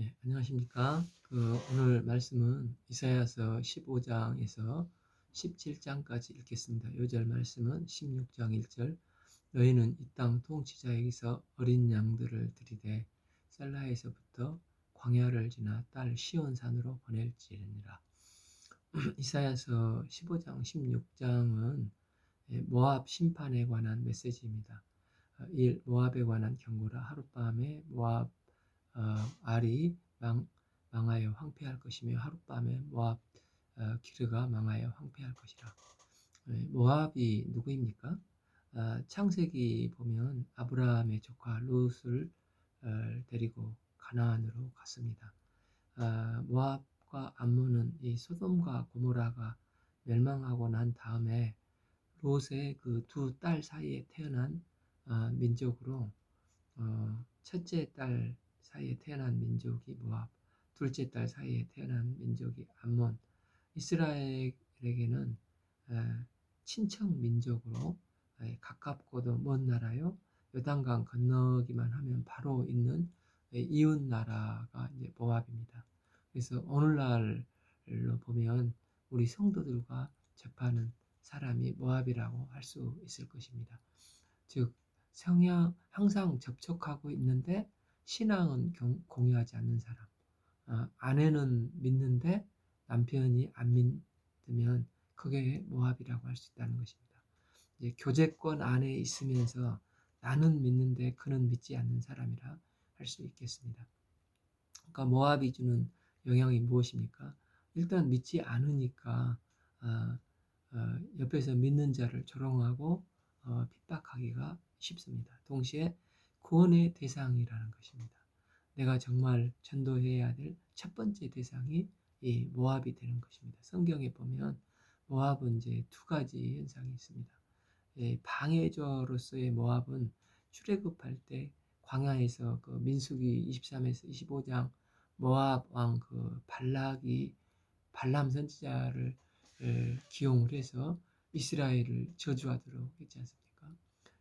예, 안녕하십니까. 오늘 말씀은 이사야서 15장에서 17장까지 읽겠습니다. 요절 말씀은 16장 1절. 너희는 이 땅 통치자에게서 어린 양들을 들이되 셀라에서부터 광야를 지나 딸 시온산으로 보낼지니라. 이사야서 15장 16장은 모압 심판에 관한 메시지입니다. 1. 모압에 관한 경고라. 하룻밤에 모압 알이 망하여 황폐할 것이며 하룻밤에 모압 기르가 망하여 황폐할 것이라. 모압이 누구입니까? 창세기 보면 아브라함의 조카 롯을 데리고 가나안으로 갔습니다. 모압과 암몬은 이 소돔과 고모라가 멸망하고 난 다음에 롯의 그 두 딸 사이에 태어난 민족으로, 첫째 딸 사이에 태어난 민족이 모압, 둘째 딸 사이에 태어난 민족이 암몬. 이스라엘에게는 친척 민족으로 가깝고도 먼 나라요. 요단강 건너기만 하면 바로 있는 이웃 나라가 이제 모압입니다. 그래서 오늘날로 보면 우리 성도들과 접하는 사람이 모압이라고 할 수 있을 것입니다. 즉 성향 항상 접촉하고 있는데 신앙은 공유하지 않는 사람. 아내는 믿는데 남편이 안 믿으면 그게 모압이라고 할 수 있다는 것입니다. 이제 교제권 안에 있으면서 나는 믿는데 그는 믿지 않는 사람이라 할 수 있겠습니다. 그러니까 모압이 주는 영향이 무엇입니까? 일단 믿지 않으니까 어, 옆에서 믿는 자를 조롱하고 핍박하기가 쉽습니다. 동시에 구원의 대상이라는 것입니다. 내가 정말 전도해야 될 첫 번째 대상이 이 모압이 되는 것입니다. 성경에 보면 모압은 이제 두 가지 현상이 있습니다. 방해저로서의 모압은 출애굽할 때 광야에서 그 민수기 23에서 25장 모압 왕 그 발락이 발람 선지자를 기용을 해서 이스라엘을 저주하도록 했지 않습니까?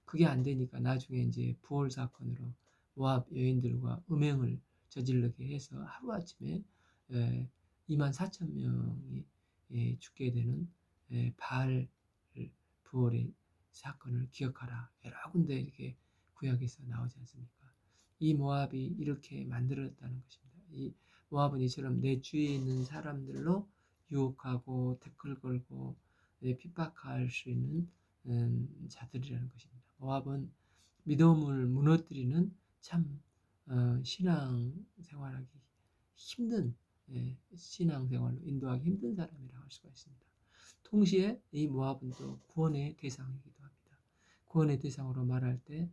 그게 안 되니까 나중에 이제 부월 사건으로 모압 여인들과 음행을 저지르게 해서 하루아침에 2만 4천 명이 죽게 되는 바알 부월의 사건을 기억하라. 여러 군데 이렇게 구약에서 나오지 않습니까? 이 모압이 이렇게 만들어졌다는 것입니다. 이 모압은 이처럼 내 주위에 있는 사람들로 유혹하고 댓글 걸고 핍박할 수 있는 자들이라는 것입니다. 모압은 믿음을 무너뜨리는 참 신앙 생활하기 힘든, 신앙생활로 인도하기 힘든 사람이라고 할 수가 있습니다. 동시에 이 모압은 또 구원의 대상이기도 합니다. 구원의 대상으로 말할 때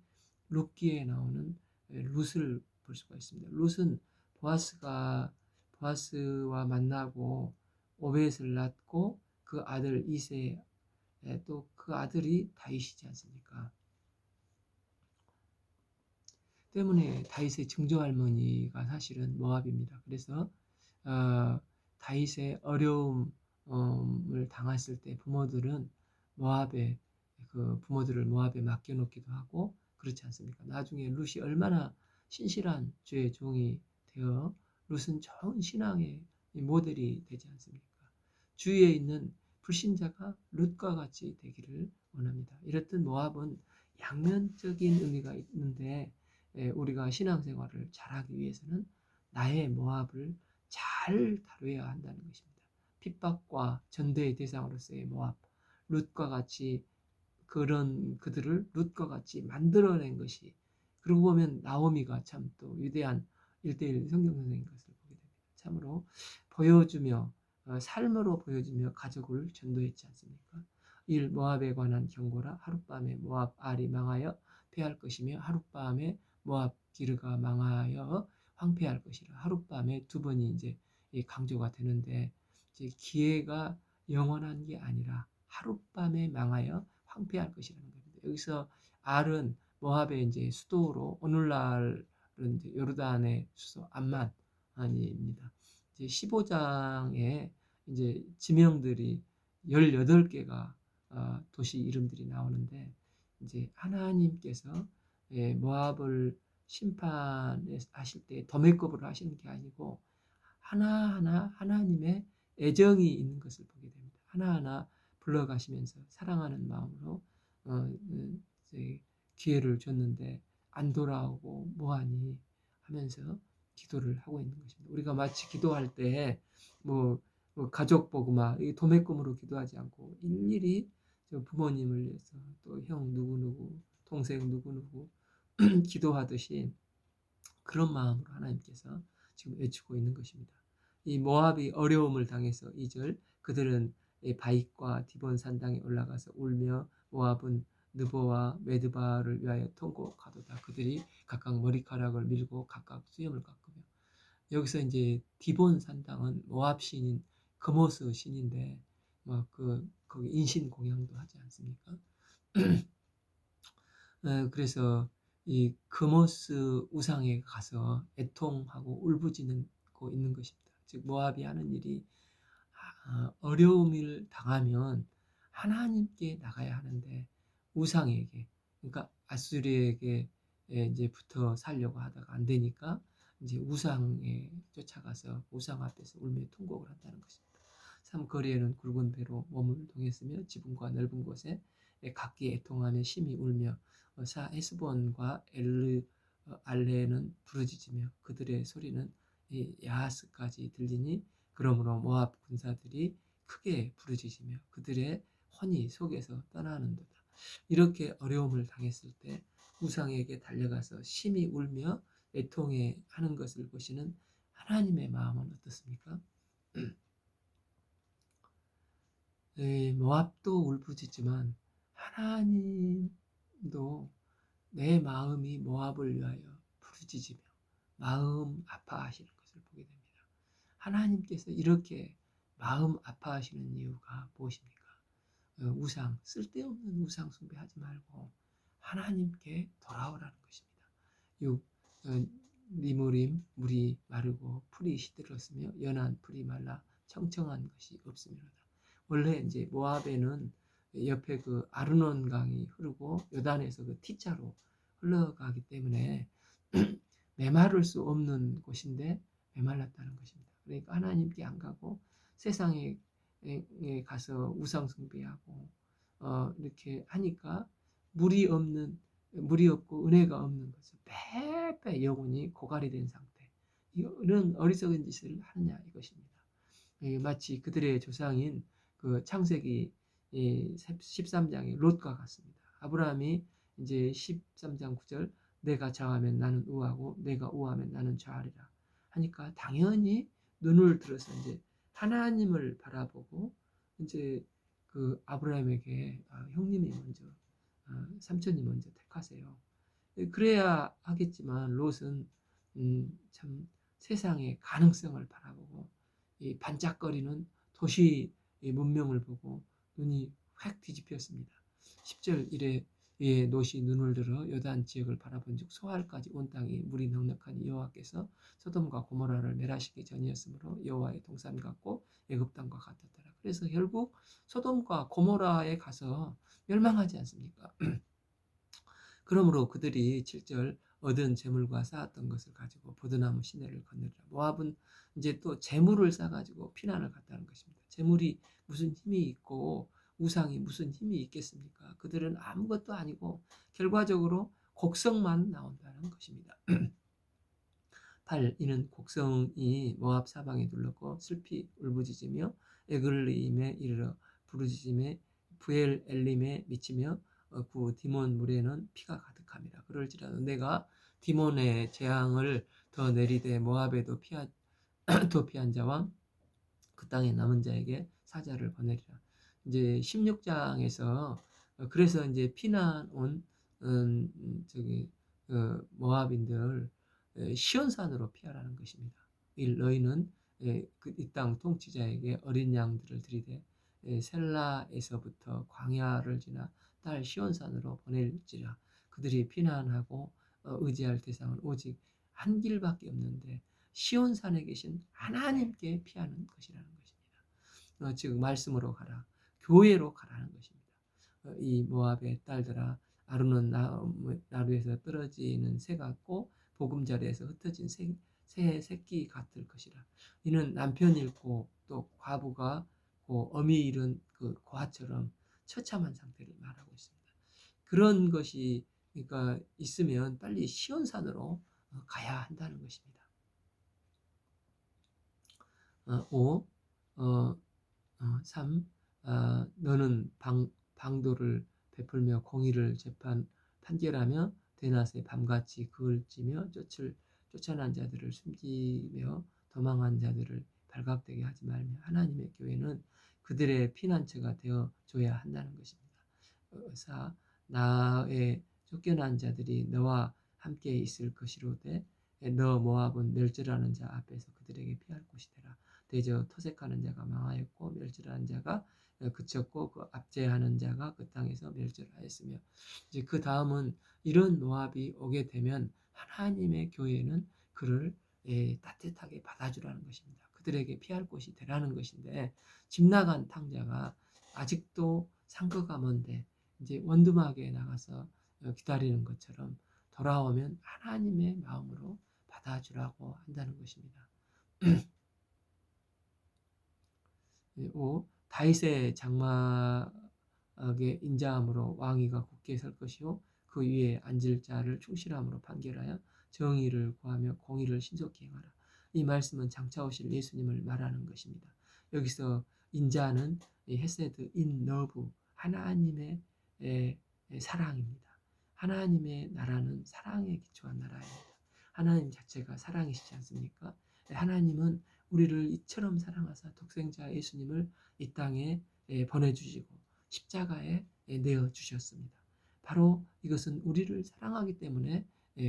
룻기에 나오는 룻을 볼 수가 있습니다. 룻은 보아스와 만나고 오벳을 낳고 그 아들 이세, 또 그 아들이 다윗이지 않습니까? 때문에 다윗의 증조할머니가 사실은 모압입니다. 그래서 다윗의 어려움을 당했을 때 부모들은 모압에 그 부모들을 모압에 맡겨놓기도 하고 그렇지 않습니까? 나중에 룻이 얼마나 신실한 주의 종이 되어 룻은 좋은 신앙의 모델이 되지 않습니까? 주위에 있는 불신자가 룻과 같이 되기를 원합니다. 이렇듯 모압은 양면적인 의미가 있는데 우리가 신앙생활을 잘하기 위해서는 나의 모압을 잘 다루어야 한다는 것입니다. 핍박과 전대의 대상으로서의 모압, 룻과 같이 그런 그들을 룻과 같이 만들어낸 것이, 그러고 보면 나오미가 참 또 위대한 1대1 성경 선생인 것을 보게 됩니다. 참으로 보여주며 삶으로 보여주며 가족을 전도했지 않습니까? 1. 모압에 관한 경고라. 하룻밤에 모압 알이 망하여 패할 것이며 하룻밤에 모압 기르가 망하여 황폐할 것이라. 하룻밤에 두 번이 이제 강조가 되는데 이제 기회가 영원한 게 아니라 하룻밤에 망하여 황폐할 것이라는 겁니다. 여기서 알은 모압의 이제 수도로 오늘날은 이제 요르단의 수도 암만입니다. 이제 15장에 이제 지명들이 18개가 도시 이름들이 나오는데 이제 하나님께서 모압을 심판하실 때 도매급으로 하시는 게 아니고 하나하나 하나님의 애정이 있는 것을 보게 됩니다. 하나하나 불러가시면서 사랑하는 마음으로 이제 기회를 줬는데 안 돌아오고 뭐하니 하면서 기도를 하고 있는 것입니다. 우리가 마치 기도할 때 뭐, 가족 보고 막 도매금으로 기도하지 않고 일일이 부모님을 위해서 또 형 누구누구 동생 누구누구 기도하듯이 그런 마음으로 하나님께서 지금 외치고 있는 것입니다. 이 모압이 어려움을 당해서 2절 그들은 바익과 디본 산당에 올라가서 울며 모압은 느보와 메드바를 위하여 통곡하도다. 그들이 각각 머리카락을 밀고 각각 수염을 깎으며 여기서 이제 디본 산당은 모압 신인 그모스 신인데 거기 인신 공양도 하지 않습니까? 그래서 이 그모스 우상에 가서 애통하고 울부짖고 있는 것입니다. 즉 모압이 하는 일이 어려움을 당하면 하나님께 나가야 하는데 우상에게 그러니까 아수리에게 이제 붙어 살려고 하다가 안 되니까 이제 우상에 쫓아가서 우상 앞에서 울며 통곡을 한다는 것입니다. 삼 거리에는 굵은 배로 몸을 동했으며 지붕과 넓은 곳에 각기 애통하며 심히 울며 사 헤스본과 알레는 부르짖으며 그들의 소리는 야하스까지 들리니 그러므로 모압 군사들이 크게 부르짖으며 그들의 혼이 속에서 떠나는도다. 이렇게 어려움을 당했을 때 우상에게 달려가서 심히 울며 애통해 하는 것을 보시는 하나님의 마음은 어떻습니까? 모압도 울부짖지만 하나님도 내 마음이 모압을 위하여 부르짖으며 마음 아파하시는 것을 보게 됩니다. 하나님께서 이렇게 마음 아파하시는 이유가 무엇입니까? 우상, 쓸데없는 우상 숭배하지 말고 하나님께 돌아오라는 것입니다. 6. 니무림 물이 마르고 풀이 시들었으며 연한 풀이 말라 청청한 것이 없으므로다. 원래 이제 모압에는 옆에 그 아르논 강이 흐르고 요단에서 그 T자로 흘러가기 때문에 메마를 수 없는 곳인데 메말랐다는 것입니다. 그러니까 하나님께 안 가고 세상에 가서 우상 숭배하고 이렇게 하니까 물이 없고 은혜가 없는 것을 빼빼 영혼이 고갈이 된 상태. 이런 어리석은 짓을 하느냐 이것입니다. 마치 그들의 조상인 그 창세기 13장의 롯과 같습니다. 아브라함이 이제 13장 9절 내가 좌하면 나는 우하고 내가 우하면 나는 좌하리라 하니까 당연히 눈을 들어서 이제 하나님을 바라보고 이제 그 아브라함에게 형님이 먼저 삼촌이 먼저 택하세요. 그래야 하겠지만 롯은 참 세상의 가능성을 바라보고 이 반짝거리는 도시 문명을 보고 눈이 확 뒤집혔습니다. 10절 이래 롯이 눈을 들어 요단 지역을 바라본즉 소알까지 온 땅이 물이 넉넉하니 여호와께서 소돔과 고모라를 멸하시기 전이었으므로 여호와의 동산 같고 애굽 땅과 같았더라. 그래서 결국 소돔과 고모라에 가서 멸망하지 않습니까? 그러므로 그들이 7절 얻은 재물과 쌓았던 것을 가지고 버드나무 시내를 건너리라. 모압은 이제 또 재물을 쌓아가지고 피난을 갔다는 것입니다. 재물이 무슨 힘이 있고 우상이 무슨 힘이 있겠습니까? 그들은 아무것도 아니고 결과적으로 곡성만 나온다는 것입니다. 8. 이는 곡성이 모압 사방에 둘렀고 슬피 울부짖으며 에글림에 이르러 부르짖음에 부엘 엘림에 미치며 구 디몬 물에는 피가 가득함이라. 그럴지라도 내가 디몬의 재앙을 더 내리되 모압에도 피한 자와 그 땅에 남은 자에게 사자를 보내리라. 이제 16장에서 그래서 이제 피난 온 저기 모압인들 시온산으로 피하라는 것입니다. 너희는 이 땅 통치자에게 어린 양들을 들이되 셀라에서부터 광야를 지나 딸 시온산으로 보낼지라. 그들이 피난하고 의지할 대상은 오직 한 길밖에 없는데 시온산에 계신 하나님께 피하는 것이라는 것입니다. 즉 말씀으로 가라, 교회로 가라는 것입니다. 이 모압의 딸들아 나루는 나루에서 떨어지는 새 같고 보금자리에서 흩어진 새 새끼 같을 것이라. 이는 남편 잃고 또 과부가 어미 잃은 그 고아처럼 처참한 상태를 말하고 있습니다. 그런 것이 그러니까 있으면 빨리 시온산으로 가야 한다는 것입니다. 5. 3. 너는 방도를 베풀며 공의를 판결하며 대낮에 밤같이 그을 찌며 쫓아난 자들을 숨기며 도망한 자들을 발각되게 하지 말며 하나님의 교회는 그들의 피난처가 되어줘야 한다는 것입니다. 4. 나의 쫓겨난 자들이 너와 함께 있을 것이로되 너 모압은 멸절하는 자 앞에서 그들에게 피할 곳이 되라. 대저 토색하는 자가 망하였고 멸절하는 자가 그쳤고 그 압제하는 자가 그 땅에서 멸절하였으며, 이제 그 다음은 이런 모압이 오게 되면 하나님의 교회는 그를 따뜻하게 받아주라는 것입니다. 그들에게 피할 곳이 되라는 것인데, 집 나간 탕자가 아직도 상거가 먼데 이제 원두막에 나가서 기다리는 것처럼 돌아오면 하나님의 마음으로 받아주라고 한다는 것입니다. 5. 다윗의 장막의 인자함으로 왕위가 굳게 설 것이요 그 위에 앉을 자를 충실함으로 판결하여 정의를 구하며 공의를 신속히 행하라. 이 말씀은 장차 오실 예수님을 말하는 것입니다. 여기서 인자는 헤세드 인 러브, 하나님의 사랑입니다. 하나님의 나라는 사랑에 기초한 나라입니다. 하나님 자체가 사랑이시지 않습니까? 하나님은 우리를 이처럼 사랑하사 독생자 예수님을 이 땅에 보내주시고 십자가에 내어주셨습니다. 바로 이것은 우리를 사랑하기 때문에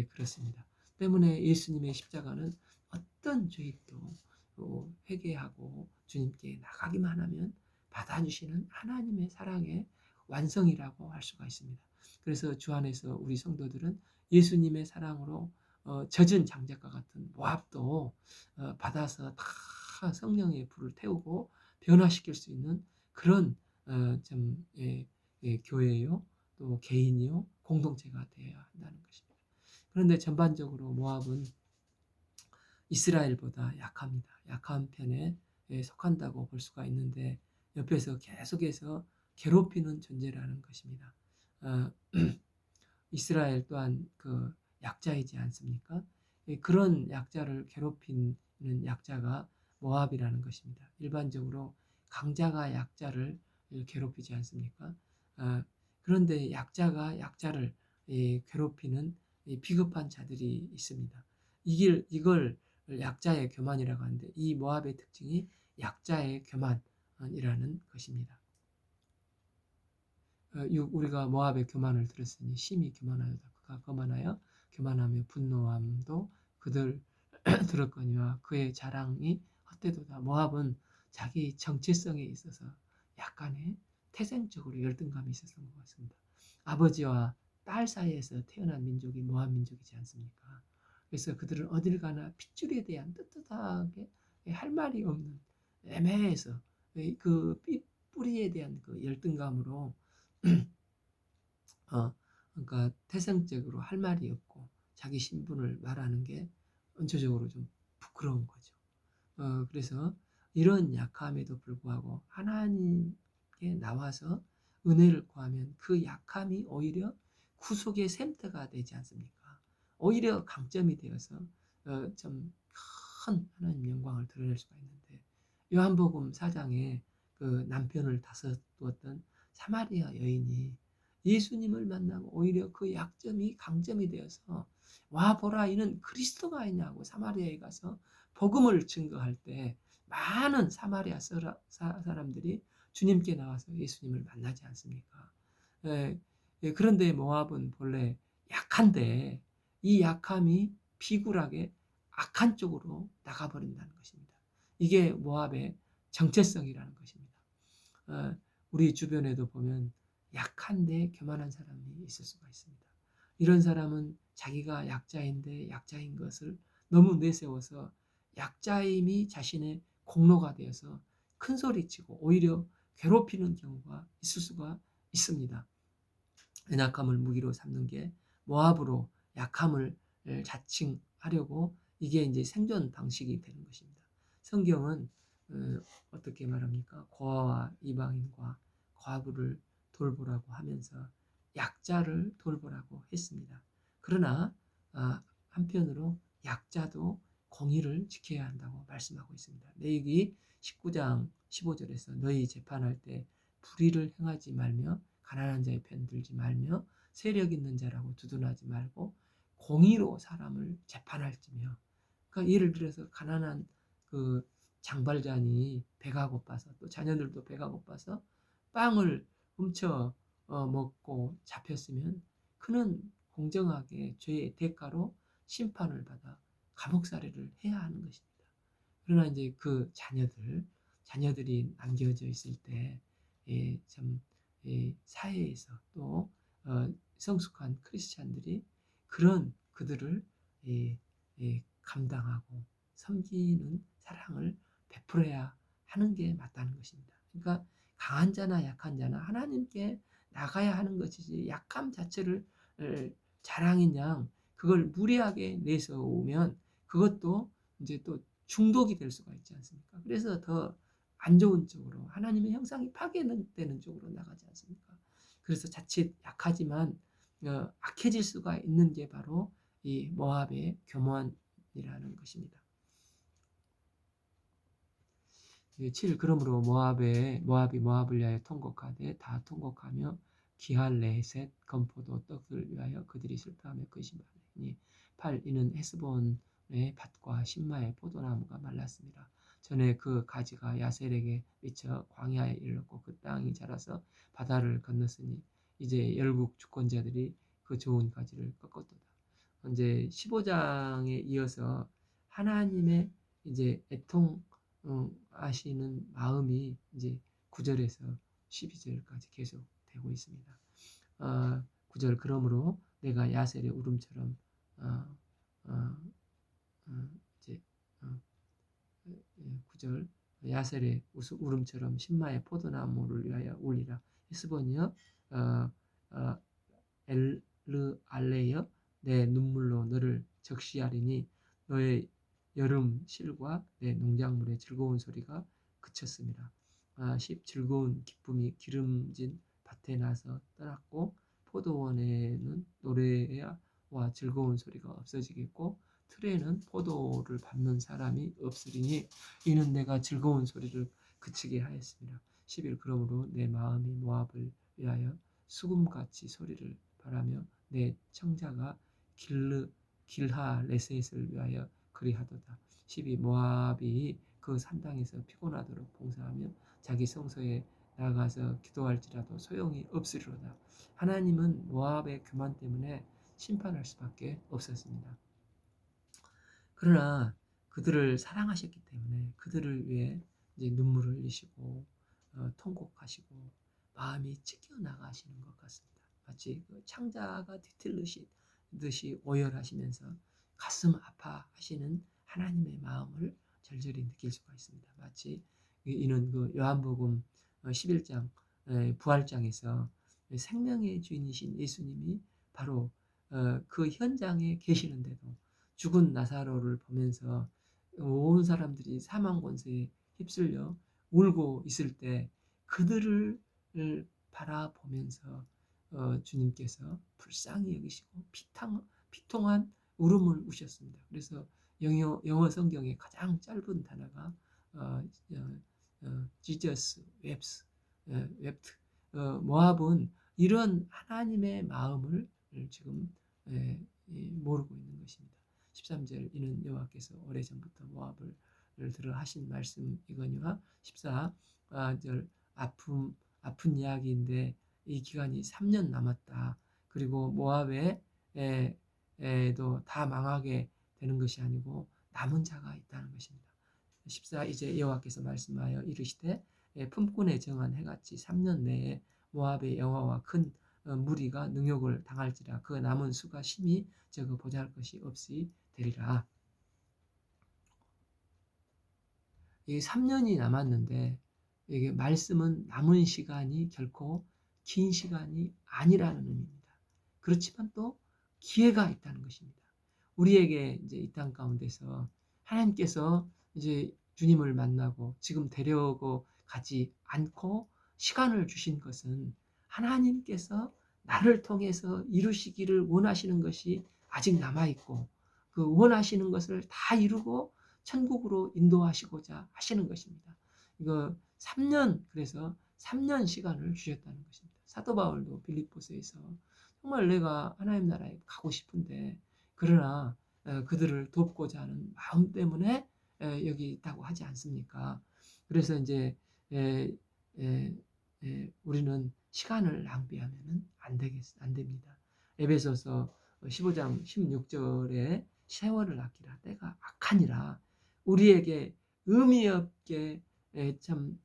그렇습니다. 때문에 예수님의 십자가는 어떤 죄도 회개하고 주님께 나가기만 하면 받아주시는 하나님의 사랑의 완성이라고 할 수가 있습니다. 그래서 주 안에서 우리 성도들은 예수님의 사랑으로 젖은 장작과 같은 모압도 받아서 다 성령의 불을 태우고 변화시킬 수 있는 그런 교회요, 또 개인이요, 공동체가 되어야 한다는 것입니다. 그런데 전반적으로 모압은 이스라엘보다 약합니다. 약한 편에 속한다고 볼 수가 있는데 옆에서 계속해서 괴롭히는 존재라는 것입니다. 이스라엘 또한 그 약자이지 않습니까? 그런 약자를 괴롭히는 약자가 모압이라는 것입니다. 일반적으로 강자가 약자를 괴롭히지 않습니까? 그런데 약자가 약자를 괴롭히는 비겁한 자들이 있습니다. 이걸 약자의 교만이라고 하는데, 이 모압의 특징이 약자의 교만이라는 것입니다. 우리가 모압의 교만을 들었으니 심히 교만하여다. 그가 거만하여 교만하며 분노함도 그들 들었거니와 그의 자랑이 헛되도다. 모압은 자기 정체성에 있어서 약간의 태생적으로 열등감이 있었던 것 같습니다. 아버지와 딸 사이에서 태어난 민족이 모압 민족이지 않습니까? 그래서 그들은 어딜 가나 핏줄에 대한 떳떳하게 할 말이 없는, 애매해서 그 뿌리에 대한 그 열등감으로 그러니까 태생적으로 할 말이 없고 자기 신분을 말하는 게 원초적으로 좀 부끄러운 거죠. 그래서 이런 약함에도 불구하고 하나님께 나와서 은혜를 구하면 그 약함이 오히려 구속의 샘터가 되지 않습니까? 오히려 강점이 되어서 좀 큰 하나님 영광을 드러낼 수가 있는데, 요한복음 4장에 그 남편을 다스렸던 사마리아 여인이 예수님을 만나고 오히려 그 약점이 강점이 되어서 와 보라 이는 그리스도가 아니냐고 사마리아에 가서 복음을 증거할 때 많은 사마리아 사람들이 주님께 나와서 예수님을 만나지 않습니까? 그런데 모압은 본래 약한데 이 약함이 비굴하게 악한 쪽으로 나가버린다는 것입니다. 이게 모압의 정체성이라는 것입니다. 우리 주변에도 보면 약한데 교만한 사람이 있을 수가 있습니다. 이런 사람은 자기가 약자인데 약자인 것을 너무 내세워서 약자임이 자신의 공로가 되어서 큰 소리치고 오히려 괴롭히는 경우가 있을 수가 있습니다. 연약함을 무기로 삼는 게 모압으로 약함을 자칭하려고 이게 이제 생존 방식이 되는 것입니다. 성경은 어떻게 말합니까? 고아와 이방인과 과부를 돌보라고 하면서 약자를 돌보라고 했습니다. 그러나 한편으로 약자도 공의를 지켜야 한다고 말씀하고 있습니다. 레위기 19장 15절에서 너희 재판할 때 불의를 행하지 말며 가난한 자의 편 들지 말며 세력 있는 자라고 두둔하지 말고 공의로 사람을 재판할지며. 그러니까 예를 들어서 가난한 그 장발장이 배가 고파서 또 자녀들도 배가 고파서 빵을 훔쳐 먹고 잡혔으면 그는 공정하게 죄의 대가로 심판을 받아 감옥살이를 해야 하는 것입니다. 그러나 이제 그 자녀들이 남겨져 있을 때, 참, 사회에서 또 성숙한 크리스찬들이 그런 그들을 감당하고 섬기는 사랑을 베풀어야 하는 게 맞다는 것입니다. 그러니까 강한 자나 약한 자나 하나님께 나가야 하는 것이지 약함 자체를 자랑인 양 그걸 무리하게 내세우면 그것도 이제 또 중독이 될 수가 있지 않습니까? 그래서 더 안 좋은 쪽으로 하나님의 형상이 파괴되는 쪽으로 나가지 않습니까? 그래서 자칫 약하지만 악해질 수가 있는 게 바로 이 모압의 교만이라는 것입니다. 7. 그러므로 모압이 모압을 위하여 통곡하되 다 통곡하며 기할레셋 건포도 떡을 위하여 그들이 슬퍼하며 근심하니. 8. 이는 헤스본의 밭과 신마의 포도나무가 말랐습니다. 전에 그 가지가 야셀에게 미쳐 광야에 이르렀고 그 땅이 자라서 바다를 건넜으니 이제 열국 주권자들이 그 좋은 가지를 꺾었도다. 이제 15장에 이어서 하나님의 이제 애통하시는 마음이 이제 9절에서 12절까지 계속 되고 있습니다. 9절 그러므로 내가 야셀의 울음처럼 어, 이제 9절 야셀의 울음처럼 신마의 포도나무를 위하여 울리라. 히스본이여 엘르 알레여 내 눈물로 너를 적시하리니 너의 여름 실과 내 농작물의 즐거운 소리가 그쳤습니다. 10 즐거운 기쁨이 기름진 밭에 나서 떠났고 포도원에는 노래와 즐거운 소리가 없어지겠고 틀에는 포도를 밟는 사람이 없으리니 이는 내가 즐거운 소리를 그치게 하였습니다. 11 그러므로 내 마음이 모압을 위하여 수금같이 소리를 바라며 내 청자가 길하레셋을 위하여 그리하도다. 12 모압이 그 산당에서 피곤하도록 봉사하며 자기 성소에 나가서 기도할지라도 소용이 없으리로다. 하나님은 모압의 교만 때문에 심판할 수밖에 없었습니다. 그러나 그들을 사랑하셨기 때문에 그들을 위해 이제 눈물을 흘리시고 통곡하시고 마음이 찢겨 나가시는 것 같습니다. 마치 그 창자가 뒤틀리듯이 오열하시면서 가슴 아파하시는 하나님의 마음을 절절히 느낄 수가 있습니다. 마치 이는 그 요한복음 11장 부활장에서 생명의 주인이신 예수님이 바로 그 현장에 계시는데도 죽은 나사로를 보면서 온 사람들이 사망 권세에 휩쓸려 울고 있을 때 그들을 바라보면서 주님께서 불쌍히 여기시고 비통한 울음을 우셨습니다. 그래서 영어 성경의 가장 짧은 단어가 Jesus wept. 모압은 이런 하나님의 마음을 지금 모르고 있는 것입니다. 13절 이는 여호와께서 오래전부터 모압을 들어 하신 말씀이거니와 14절 아픈 이야기인데 이 기간이 3년 남았다. 그리고 모압에도 다 망하게 되는 것이 아니고 남은 자가 있다는 것입니다. 14 이제 여호와께서 말씀하여 이르시되 품꾼에 정한 해같이 3년 내에 모압의 영화와 큰 무리가 능욕을 당할지라 그 남은 수가 심히 적어 보잘 것이 없이 되리라. 이게 3년이 남았는데 이게 말씀은 남은 시간이 결코 긴 시간이 아니라는 의미입니다. 그렇지만 또 기회가 있다는 것입니다. 우리에게 이제 이 땅 가운데서 하나님께서 이제 주님을 만나고 지금 데려오고 가지 않고 시간을 주신 것은 하나님께서 나를 통해서 이루시기를 원하시는 것이 아직 남아있고 그 원하시는 것을 다 이루고 천국으로 인도하시고자 하시는 것입니다. 이거 3년, 그래서 3년 시간을 주셨다는 것입니다. 사도 바울도 빌립보서에서 정말 내가 하나님 나라에 가고 싶은데 그러나 그들을 돕고자 하는 마음 때문에 여기 있다고 하지 않습니까? 그래서 이제 우리는 시간을 낭비하면 안 됩니다. 에베소서 15장 16절에 세월을 아끼라 때가 악하니라. 우리에게 의미 없게 참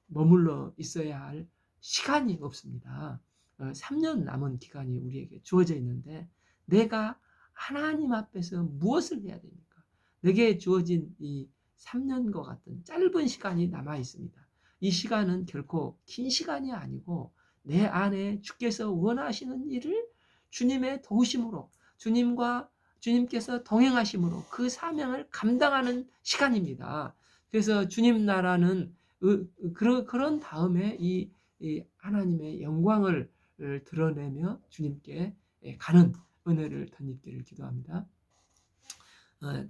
머물러 있어야 할 시간이 없습니다. 3년 남은 기간이 우리에게 주어져 있는데 내가 하나님 앞에서 무엇을 해야 됩니까? 내게 주어진 이 3년과 같은 짧은 시간이 남아 있습니다. 이 시간은 결코 긴 시간이 아니고 내 안에 주께서 원하시는 일을 주님의 도우심으로 주님께서 동행하심으로 그 사명을 감당하는 시간입니다. 그래서 주님 나라는 그런 다음에 이 하나님의 영광을 드러내며 주님께 가는 은혜를 덧입기를 기도합니다.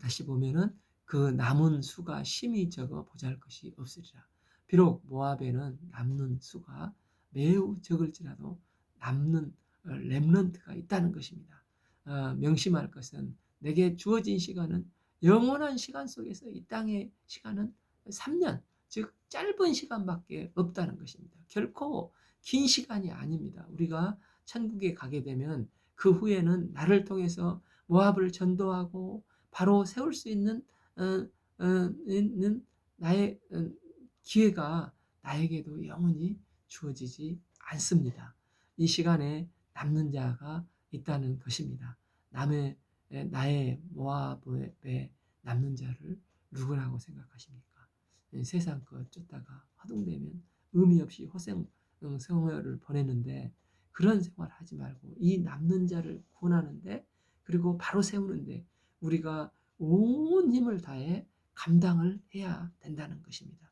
다시 보면은 그 남은 수가 심히 적어 보잘것이 없으리라. 비록 모압에는 남는 수가 매우 적을지라도 남는 렘넌트가 있다는 것입니다. 명심할 것은 내게 주어진 시간은 영원한 시간 속에서 이 땅의 시간은 3년, 즉 짧은 시간밖에 없다는 것입니다. 결코 긴 시간이 아닙니다. 우리가 천국에 가게 되면 그 후에는 나를 통해서 모압을 전도하고 바로 세울 수 있는 나의 기회가 나에게도 영원히 주어지지 않습니다. 이 시간에 남는 자가 있다는 것입니다. 나의 모압에 남는 자를 누구라고 생각하십니까? 세상 것 쫓다가 허둥대면 의미 없이 생활을 보내는데 그런 생활 하지 말고 이 남는 자를 구원하는데 그리고 바로 세우는데 우리가 온 힘을 다해 감당을 해야 된다는 것입니다.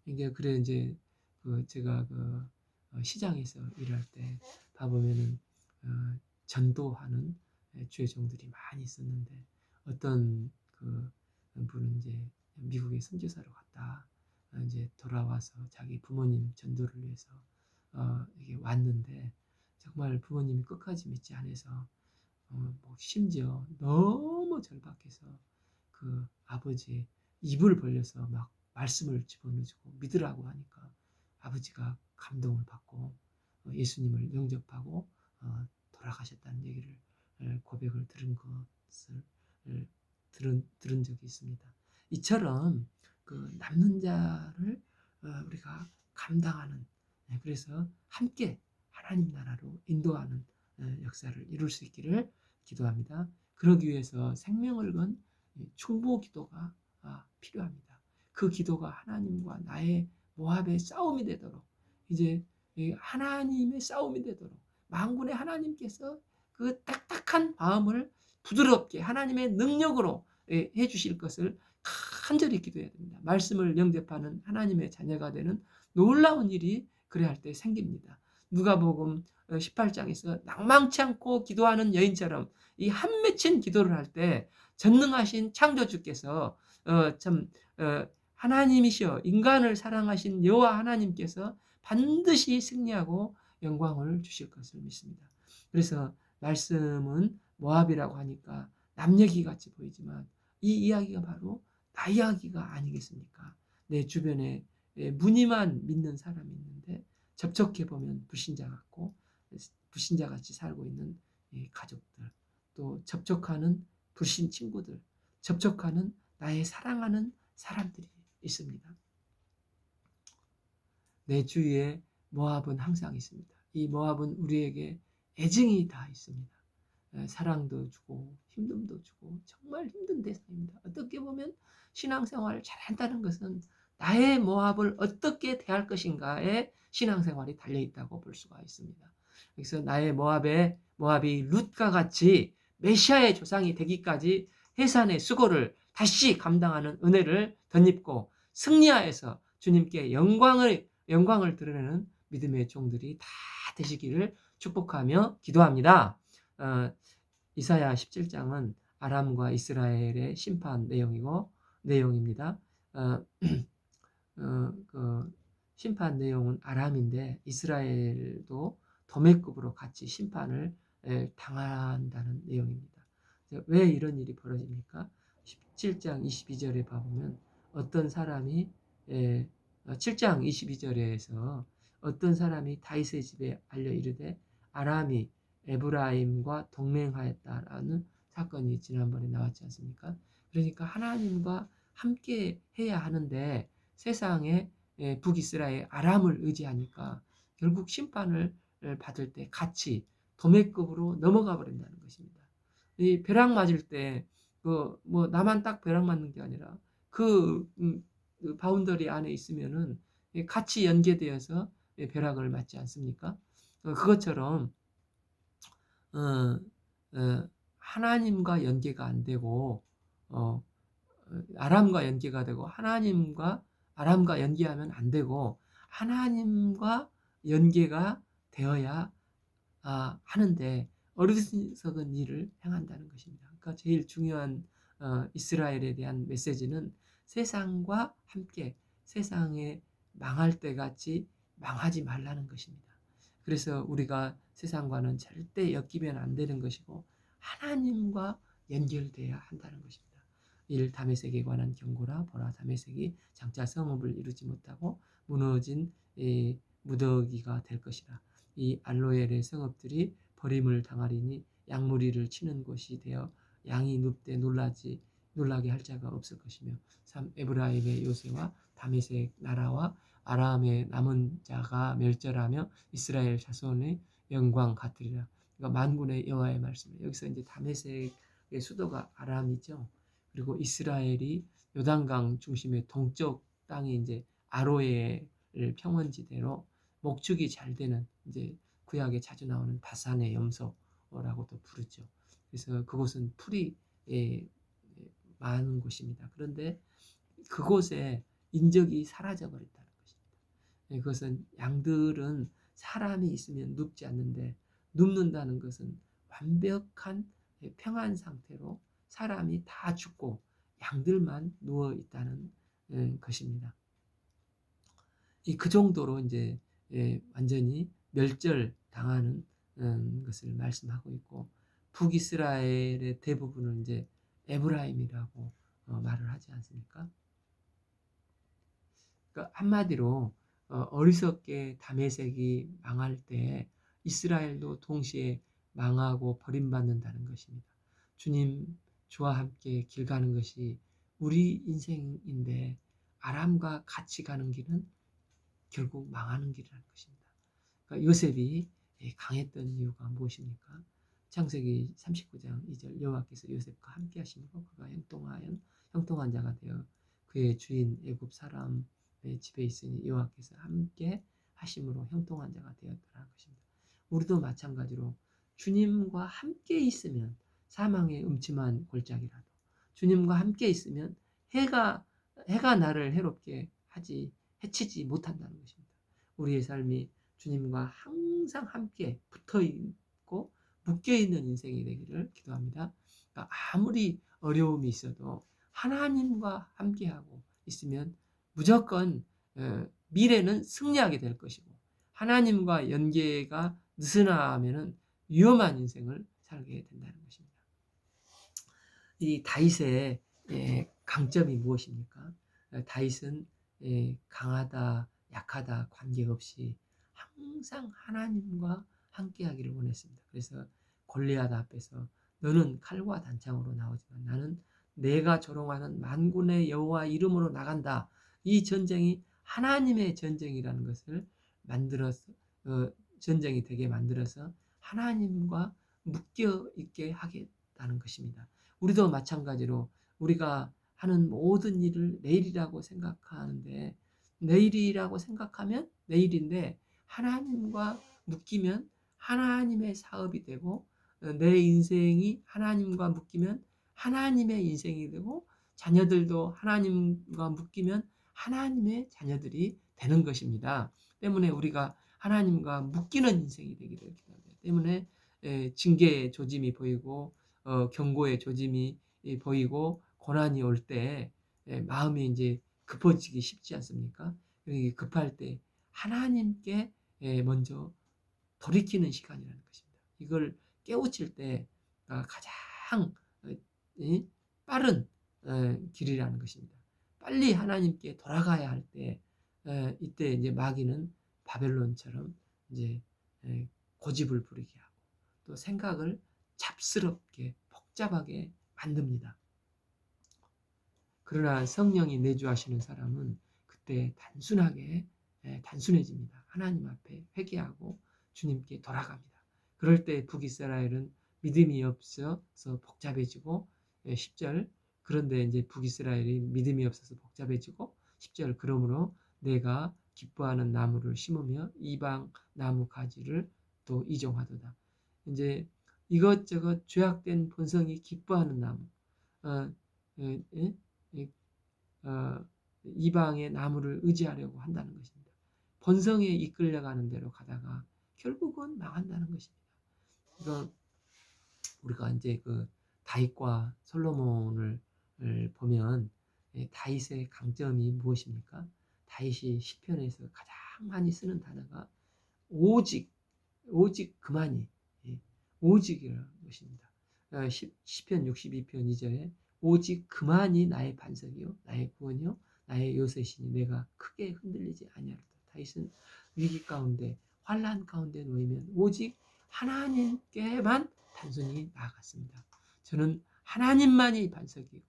이게 그래 이제 제가 시장에서 일할 때 봐보면은 전도하는 주의 종들이 많이 있었는데 어떤 분은 이제 미국에 선교사로 갔다 이제 돌아와서 자기 부모님 전도를 위해서 이게 왔는데 정말 부모님이 끝까지 믿지 않아서 뭐 심지어 너무 절박해서 그 아버지의 입을 벌려서 막 말씀을 집어넣어주고 믿으라고 하니까 아버지가 감동을 받고 예수님을 영접하고 돌아가셨다는 얘기를 고백을 들은 것을 들은 적이 있습니다. 이처럼 그 남는 자를 우리가 감당하는 그래서 함께 하나님 나라로 인도하는 역사를 이룰 수 있기를 기도합니다. 그러기 위해서 생명을 건 충보 기도가 필요합니다. 그 기도가 하나님과 나의 모압의 싸움이 되도록 이제 하나님의 싸움이 되도록 만군의 하나님께서 그 딱딱한 마음을 부드럽게 하나님의 능력으로 해주실 것을 간절히 기도해야 됩니다. 말씀을 영접하는 하나님의 자녀가 되는 놀라운 일이 그래야 할 때 생깁니다. 누가복음 18장에서 낭망치 않고 기도하는 여인처럼 이 한맺힌 기도를 할 때 전능하신 창조주께서 참 하나님이시여 인간을 사랑하신 여호와 하나님께서 반드시 승리하고 영광을 주실 것을 믿습니다. 그래서 말씀은 모압이라고 하니까 남 얘기 같이 보이지만 이 이야기가 바로 나 이야기가 아니겠습니까? 내 주변에 무늬만 믿는 사람이 있는데 접촉해 보면 불신자 같고 불신자 같이 살고 있는 가족들, 또 접촉하는 불신 친구들, 접촉하는 나의 사랑하는 사람들이 있습니다. 내 주위에 모압은 항상 있습니다. 이 모압은 우리에게 애증이 다 있습니다. 사랑도 주고 힘듦도 주고 정말 힘든 대상입니다. 어떻게 보면 신앙생활을 잘한다는 것은 나의 모압을 어떻게 대할 것인가에 신앙생활이 달려있다고 볼 수가 있습니다. 그래서 나의 모압이 룻과 같이 메시아의 조상이 되기까지 해산의 수고를 다시 감당하는 은혜를 덧입고 승리하여서 주님께 영광을 드러내는 믿음의 종들이 다 되시기를 축복하며 기도합니다. 이사야 17장은 아람과 이스라엘의 심판 내용입니다. 그 심판 내용은 아람인데 이스라엘도 도매급으로 같이 심판을 당한다는 내용입니다. 왜 이런 일이 벌어집니까? 17장 22절에 봐보면 어떤 사람이 7장 22절에서 어떤 사람이 다윗의 집에 알려 이르되 아람이 에브라임과 동맹하였다라는 사건이 지난번에 나왔지 않습니까? 그러니까 하나님과 함께 해야 하는데 세상에 북이스라엘 아람을 의지하니까 결국 심판을 받을 때 같이 도매급으로 넘어가 버린다는 것입니다. 이 벼락 맞을 때 뭐 나만 딱 벼락 맞는 게 아니라 그 바운더리 안에 있으면은 같이 연계되어서 벼락을 맞지 않습니까? 그것처럼 하나님과 연계가 안 되고 아람과 연계가 되고 하나님과 아람과 연계하면 안 되고 하나님과 연계가 되어야 하는데 어리석은 일을 행한다는 것입니다. 그러니까 제일 중요한 이스라엘에 대한 메시지는 세상과 함께 세상에 망할 때 같이 망하지 말라는 것입니다. 그래서 우리가 세상과는 절대 엮이면 안 되는 것이고 하나님과 연결돼야 한다는 것입니다. 1. 다메섹에 관한 경고라. 보라, 다메섹이 장차 성읍을 이루지 못하고 무너진 무더기가 될 것이라. 이 알로엘의 성읍들이 버림을 당하리니 양무리를 치는 곳이 되어 양이 눕되 놀라게 할 자가 없을 것이며 3. 에브라임의 요새와 다메섹 나라와 아람의 남은 자가 멸절하며 이스라엘 자손의 영광 같으리라. 그러니까 만군의 여호와의 말씀이에요. 여기서 이제 다메섹의 수도가 아람이죠. 그리고 이스라엘이 요단강 중심의 동쪽 땅이 이제 아로엘 평원지대로 목축이 잘 되는 이제 구약에 자주 나오는 바산의 염소라고도 부르죠. 그래서 그곳은 풀이 많은 곳입니다. 그런데 그곳에 인적이 사라져 버렸다는 것입니다. 그것은 양들은 사람이 있으면 눕지 않는데 눕는다는 것은 완벽한 평안 상태로 사람이 다 죽고 양들만 누워 있다는 것입니다. 그 정도로 이제 완전히 멸절 당하는 것을 말씀하고 있고 북이스라엘의 대부분은 이제 에브라임이라고 말을 하지 않습니까? 그러니까 한마디로 어리석게 다메섹이 망할 때 이스라엘도 동시에 망하고 버림받는다는 것입니다. 주님 주와 함께 길 가는 것이 우리 인생인데 아람과 같이 가는 길은 결국 망하는 길이라는 것입니다. 그러니까 요셉이 강했던 이유가 무엇입니까? 창세기 39장 2절 여호와께서 요셉과 함께 하심으로 그가 형통한 자가 되어 그의 주인 애굽 사람의 집에 있으니 여호와께서 함께 하심으로 형통한 자가 되었더라는 것입니다. 우리도 마찬가지로 주님과 함께 있으면 사망의 음침한 골짜기라도 주님과 함께 있으면 해가 나를 해치지 못한다는 것입니다. 우리의 삶이 주님과 항상 함께 붙어 있고 묶여 있는 인생이 되기를 기도합니다. 그러니까 아무리 어려움이 있어도 하나님과 함께하고 있으면 무조건 미래는 승리하게 될 것이고 하나님과 연계가 느슨하면은 위험한 인생을 살게 된다는 것입니다. 이 다윗의 강점이 무엇입니까? 다윗은 강하다, 약하다 관계없이 항상 하나님과 함께하기를 원했습니다. 그래서 골리앗 앞에서 너는 칼과 단창으로 나오지만 나는 내가 조롱하는 만군의 여호와 이름으로 나간다. 이 전쟁이 하나님의 전쟁이라는 것을 만들어서 전쟁이 되게 만들어서 하나님과 묶여 있게 하겠다는 것입니다. 우리도 마찬가지로 우리가 하는 모든 일을 내일이라고 생각하는데 내일이라고 생각하면 내일인데 하나님과 묶이면 하나님의 사업이 되고 내 인생이 하나님과 묶이면 하나님의 인생이 되고 자녀들도 하나님과 묶이면 하나님의 자녀들이 되는 것입니다. 때문에 우리가 하나님과 묶이는 인생이 되기를 기도합니다. 때문에 징계의 조짐이 보이고 경고의 조짐이 보이고 고난이 올 때 마음이 이제 급해지기 쉽지 않습니까? 급할 때 하나님께 먼저 돌이키는 시간이라는 것입니다. 이걸 깨우칠 때 가장 빠른 길이라는 것입니다. 빨리 하나님께 돌아가야 할 때 이때 이제 마귀는 바벨론처럼 이제 고집을 부리게 하고 또 생각을 잡스럽게 복잡하게 만듭니다. 그러나 성령이 내주하시는 사람은 그때 단순해집니다. 하나님 앞에 회개하고 주님께 돌아갑니다. 그럴 때 북이스라엘은 믿음이 없어서 복잡해지고 10절 그런데 이제 북이스라엘이 믿음이 없어서 복잡해지고 10절 그러므로 내가 기뻐하는 나무를 심으며 이방 나무 가지를 또 이종하도다. 이제 이것저것 죄악된 본성이 기뻐하는 나무 어, 이방의 나무를 의지하려고 한다는 것입니다. 본성에 이끌려가는 대로 가다가 결국은 망한다는 것입니다. 그러니까 우리가 이제 그 다윗과 솔로몬을 보면 다윗의 강점이 무엇입니까? 다윗이 시편에서 가장 많이 쓰는 단어가 오직 그만이 오직이라는 것입니다. 시편 62편 2절에 오직 그만이 나의 반석이요 나의 구원이요 나의 요새시니 내가 크게 흔들리지 아니하리로다. 다윗은 위기 가운데 환난 가운데 놓이면 오직 하나님께만 단순히 나아갔습니다. 저는 하나님만이 반석이고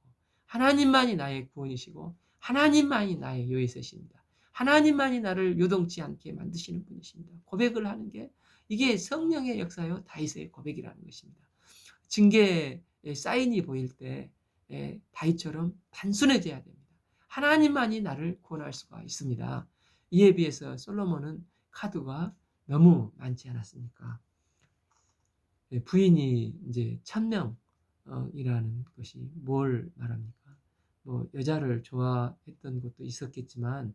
하나님만이 나의 구원이시고 하나님만이 나의 요새시입니다. 하나님만이 나를 요동치 않게 만드시는 분이십니다. 고백을 하는 게 이게 성령의 역사요 다윗의 고백이라는 것입니다. 징계의 사인이 보일 때 다윗처럼 단순해져야 됩니다. 하나님만이 나를 구원할 수가 있습니다. 이에 비해서 솔로몬은 카드가 너무 많지 않았습니까? 부인이 이제 1000명이라는 것이 뭘 말합니까? 뭐 여자를 좋아했던 것도 있었겠지만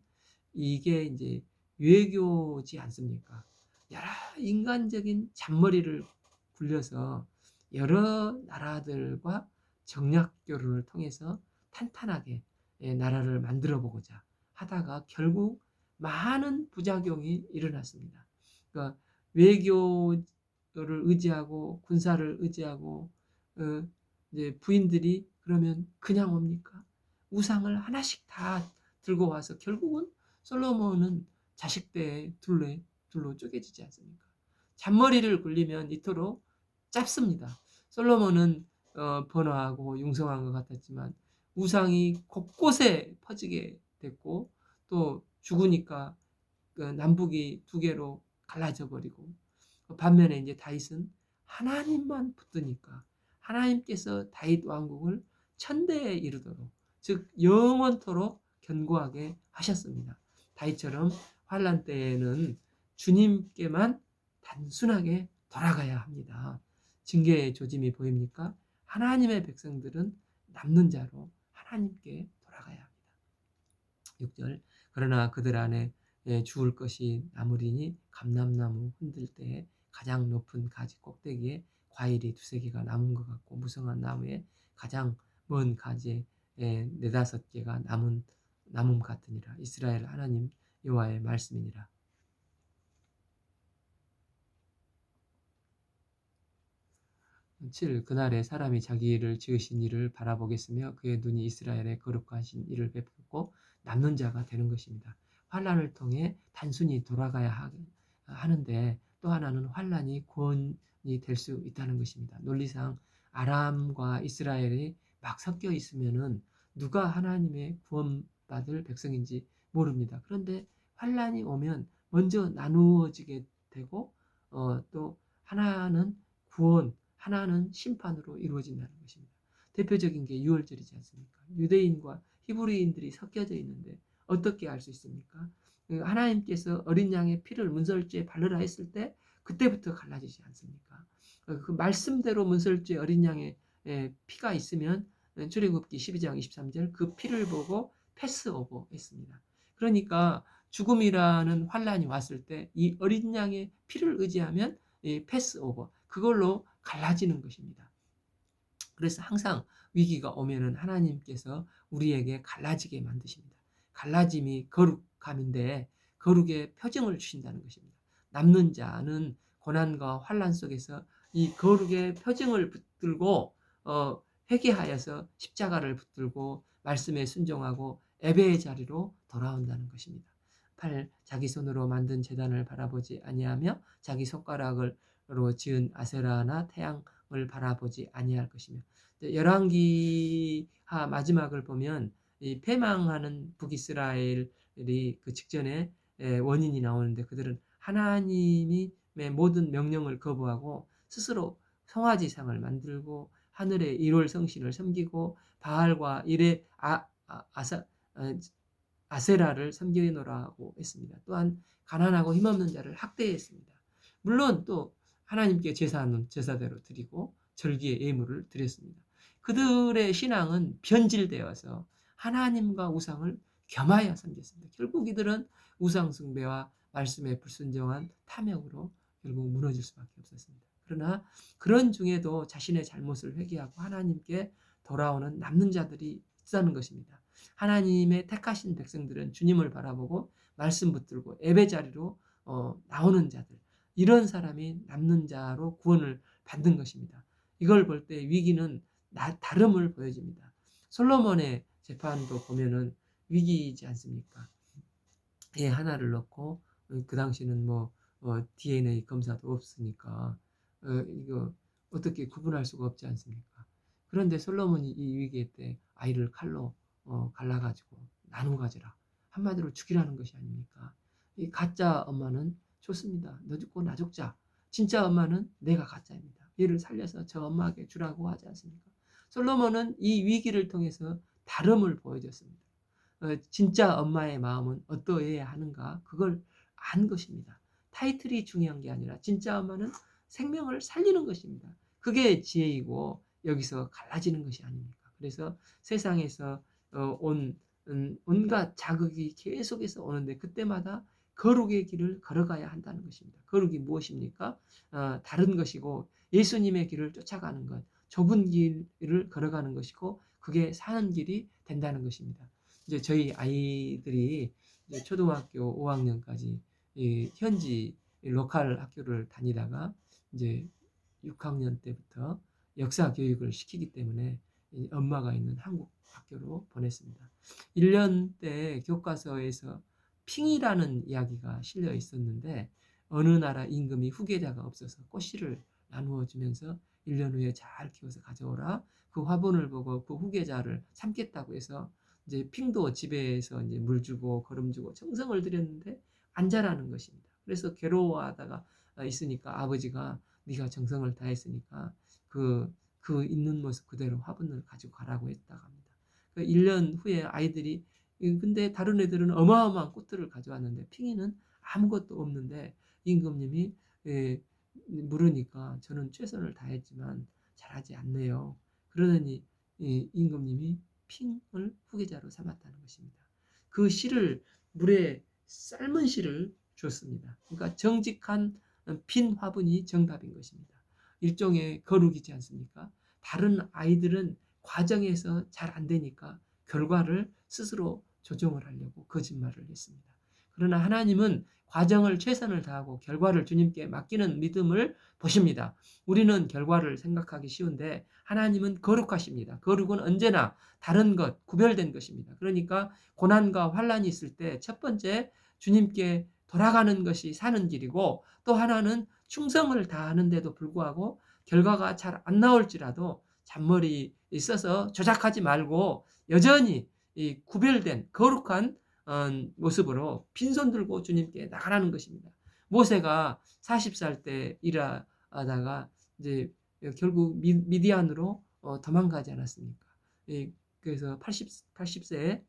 이게 이제 외교지 않습니까? 여러 인간적인 잔머리를 굴려서 여러 나라들과 정략 교류를 통해서 탄탄하게 나라를 만들어 보고자 하다가 결국 많은 부작용이 일어났습니다. 그러니까 외교를 의지하고 군사를 의지하고 이제 부인들이 그러면 그냥 옵니까? 우상을 하나씩 다 들고 와서 결국은 솔로몬은 자식대에 둘로 쪼개지지 않습니까? 잔머리를 굴리면 이토록 짧습니다. 솔로몬은 번화하고 융성한 것 같았지만 우상이 곳곳에 퍼지게 됐고 또 죽으니까 그 남북이 두 개로 갈라져 버리고 반면에 이제 다윗은 하나님만 붙드니까 하나님께서 다윗 왕국을 천대에 이르도록 즉 영원토록 견고하게 하셨습니다. 다윗처럼 환난 때에는 주님께만 단순하게 돌아가야 합니다. 징계의 조짐이 보입니까? 하나님의 백성들은 남는 자로 하나님께 돌아가야 합니다. 6절 그러나 그들 안에 주울 것이 남으리니 감람나무 흔들 때에 가장 높은 가지 꼭대기에 과일이 두세 개가 남은 것 같고 무성한 나무에 가장 먼 가지에 네다섯 개가 남음 같으니라. 이스라엘 하나님 여호와의 말씀이니라. 7. 그날에 사람이 자기 일을 지으신 일을 바라보겠으며 그의 눈이 이스라엘의 거룩하신 일을 베풀고 남는 자가 되는 것입니다. 환난을 통해 단순히 돌아가야 하는데 또 하나는 환난이 구원이 될 수 있다는 것입니다. 논리상 아람과 이스라엘이 막 섞여 있으면은 누가 하나님의 구원받을 백성인지 모릅니다. 그런데 환난이 오면 먼저 나누어지게 되고 또 하나는 구원 하나는 심판으로 이루어진다는 것입니다. 대표적인 게 유월절이지 않습니까? 유대인과 히브리인들이 섞여져 있는데 어떻게 알 수 있습니까? 하나님께서 어린 양의 피를 문설주에 바르라 했을 때 그때부터 갈라지지 않습니까? 그 말씀대로 문설주의 어린 양의 피가 있으면 출애굽기 12장 23절 그 피를 보고 패스오버 했습니다. 그러니까 죽음이라는 환란이 왔을 때 이 어린 양의 피를 의지하면 이 패스오버 그걸로 갈라지는 것입니다. 그래서 항상 위기가 오면은 하나님께서 우리에게 갈라지게 만드십니다. 갈라짐이 거룩함인데 거룩의 표징을 주신다는 것입니다. 남는 자는 고난과 환란 속에서 이 거룩의 표징을 붙들고 회개하여서 십자가를 붙들고 말씀에 순종하고 예배의 자리로 돌아온다는 것입니다. 8. 자기 손으로 만든 제단을 바라보지 아니하며 자기 손가락으로 지은 아세라나 태양을 바라보지 아니할 것이며 열왕기하 마지막을 보면 이 패망하는 북이스라엘이 그 직전에 원인이 나오는데 그들은 하나님의 모든 명령을 거부하고 스스로 송아지상을 만들고 하늘의 일월 성신을 섬기고 바알과 일의 아세라를 섬기노라고 했습니다. 또한 가난하고 힘없는 자를 학대했습니다. 물론 또 하나님께 제사는 제사대로 드리고 절기의 예물을 드렸습니다. 그들의 신앙은 변질되어서 하나님과 우상을 겸하여 섬겼습니다. 결국 이들은 우상 숭배와 말씀에 불순종한 탐욕으로 결국 무너질 수밖에 없었습니다. 그러나 그런 중에도 자신의 잘못을 회개하고 하나님께 돌아오는 남는 자들이 있다는 것입니다. 하나님의 택하신 백성들은 주님을 바라보고 말씀 붙들고 예배 자리로 나오는 자들 이런 사람이 남는 자로 구원을 받는 것입니다. 이걸 볼 때 위기는 다름을 보여줍니다. 솔로몬의 재판도 보면은 위기이지 않습니까? 애 하나를 넣고 그 당시는 뭐 DNA 검사도 없으니까 이거 어떻게 구분할 수가 없지 않습니까? 그런데 솔로몬이 이 위기 때 아이를 칼로 갈라가지고 나누어 가지라 한마디로 죽이라는 것이 아닙니까? 이 가짜 엄마는 좋습니다. 너 죽고 나 죽자. 진짜 엄마는 내가 가짜입니다. 얘를 살려서 저 엄마에게 주라고 하지 않습니까? 솔로몬은 이 위기를 통해서 다름을 보여줬습니다. 진짜 엄마의 마음은 어떠해야 하는가 그걸 안 것입니다. 타이틀이 중요한 게 아니라 진짜 엄마는 생명을 살리는 것입니다. 그게 지혜이고 여기서 갈라지는 것이 아닙니까? 그래서 세상에서 온갖 자극이 계속해서 오는데 그때마다 거룩의 길을 걸어가야 한다는 것입니다. 거룩이 무엇입니까? 다른 것이고 예수님의 길을 쫓아가는 것, 좁은 길을 걸어가는 것이고 그게 사는 길이 된다는 것입니다. 이제 저희 아이들이 이제 초등학교 5학년까지 현지 로컬 학교를 다니다가 이제 6학년 때부터 역사 교육을 시키기 때문에 엄마가 있는 한국 학교로 보냈습니다. 1년 때 교과서에서 핑이라는 이야기가 실려 있었는데 어느 나라 임금이 후계자가 없어서 꽃씨를 나누어 주면서 1년 후에 잘 키워서 가져오라. 그 화분을 보고 그 후계자를 삼겠다고 해서 이제 핑도 집에서 이제 물 주고 거름 주고 정성을 들였는데 안 자라는 것입니다. 그래서 괴로워하다가 있으니까 아버지가 네가 정성을 다했으니까 그 있는 모습 그대로 화분을 가지고 가라고 했다고 합니다. 1년 후에 아이들이 근데 다른 애들은 어마어마한 꽃들을 가져왔는데 핑이는 아무것도 없는데 임금님이 물으니까 저는 최선을 다했지만 잘하지 않네요. 그러더니 임금님이 핑을 후계자로 삼았다는 것입니다. 그 씨를 물에 삶은 씨를 줬습니다. 그러니까 정직한 빈 화분이 정답인 것입니다. 일종의 거룩이지 않습니까? 다른 아이들은 과정에서 잘 안 되니까 결과를 스스로 조정을 하려고 거짓말을 했습니다. 그러나 하나님은 과정을 최선을 다하고 결과를 주님께 맡기는 믿음을 보십니다. 우리는 결과를 생각하기 쉬운데 하나님은 거룩하십니다. 거룩은 언제나 다른 것, 구별된 것입니다. 그러니까 고난과 환란이 있을 때 첫 번째 주님께 돌아가는 것이 사는 길이고 또 하나는 충성을 다하는데도 불구하고 결과가 잘 안 나올지라도 잔머리 있어서 조작하지 말고 여전히 이 구별된 거룩한 모습으로 빈손 들고 주님께 나가라는 것입니다. 모세가 40살 때 일하다가 이제 결국 미디안으로 도망가지 않았습니까? 그래서 80세에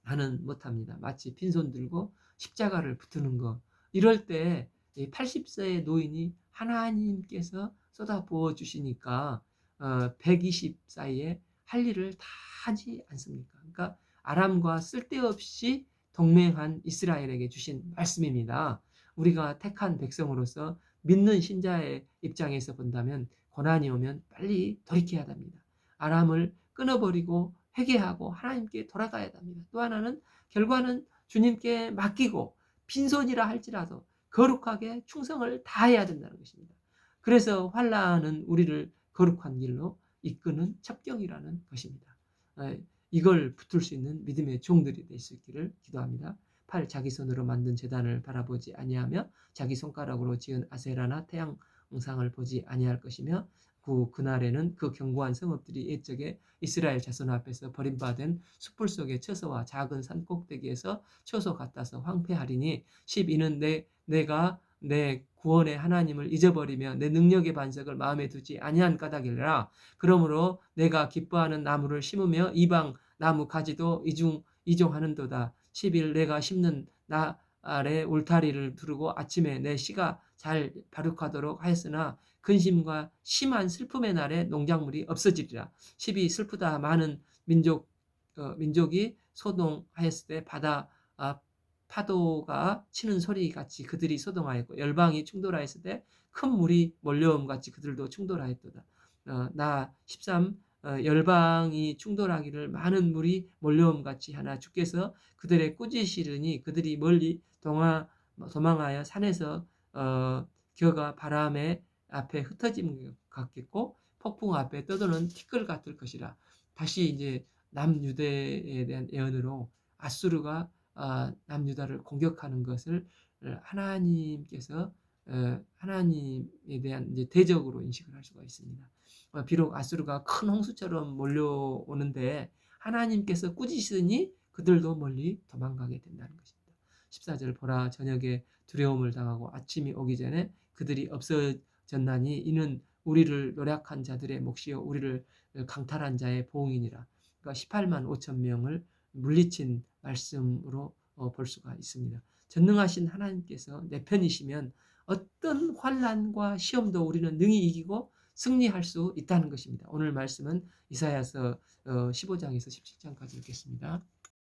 나는 못합니다. 마치 빈손 들고 십자가를 붙드는 거. 이럴 때 80세의 노인이 하나님께서 쏟아부어 주시니까 120 사이에 할 일을 다 하지 않습니까? 그러니까 아람과 쓸데없이 동맹한 이스라엘에게 주신 말씀입니다. 우리가 택한 백성으로서 믿는 신자의 입장에서 본다면 고난이 오면 빨리 돌이켜야 합니다. 아람을 끊어버리고 회개하고 하나님께 돌아가야 합니다. 또 하나는 결과는 주님께 맡기고 빈손이라 할지라도 거룩하게 충성을 다해야 된다는 것입니다. 그래서 환난은 우리를 거룩한 길로 이끄는 첩경이라는 것입니다. 이걸 붙들 수 있는 믿음의 종들이 될 수 있기를 기도합니다. 8. 자기 손으로 만든 제단을 바라보지 아니하며 자기 손가락으로 지은 아세라나 태양상을 보지 아니할 것이며 9. 그날에는 그 견고한 성읍들이 옛적에 이스라엘 자손 앞에서 버림받은 숯불 속의 처소와 작은 산 꼭대기에서 처소 같아서 황폐하리니 10. 이는 내가 내 구원의 하나님을 잊어버리며 내 능력의 반석을 마음에 두지 아니한 까닭이라. 그러므로 내가 기뻐하는 나무를 심으며 이방 나무 가지도 이종하는도다. 11. 내가 심는 날에 울타리를 두르고 아침에 내 씨가 잘 발육하도록 하였으나 근심과 심한 슬픔의 날에 농작물이 없어지리라. 12. 슬프다 많은 민족이 소동하였을 때 바다 파도가 치는 소리 같이 그들이 소동하였고 열방이 충돌하였을 때 큰 물이 몰려옴 같이 그들도 충돌하였도다. 13. 열방이 충돌하기를 많은 물이 몰려옴 같이 하나 주께서 그들의 꾸짖으시리니 그들이 멀리 도망하여 산에서 겨가 바람의 앞에 흩어짐 같겠고 폭풍 앞에 떠도는 티끌 같을 것이라. 다시 이제 남유대에 대한 예언으로 아수르가 남유다를 공격하는 것을 하나님께서 하나님에 대한 이제 대적으로 인식을 할 수가 있습니다. 비록 아수르가 큰 홍수처럼 몰려오는데 하나님께서 꾸짖으니 그들도 멀리 도망가게 된다는 것입니다. 14절 보라 저녁에 두려움을 당하고 아침이 오기 전에 그들이 없어졌나니 이는 우리를 노략한 자들의 몫이요 우리를 강탈한 자의 보응이니라. 그러니까 18만 5천 명을 물리친 말씀으로 볼 수가 있습니다. 전능하신 하나님께서 내 편이시면 어떤 환난과 시험도 우리는 능히 이기고 승리할 수 있다는 것입니다. 오늘 말씀은 이사야서 15장에서 17장까지 읽겠습니다.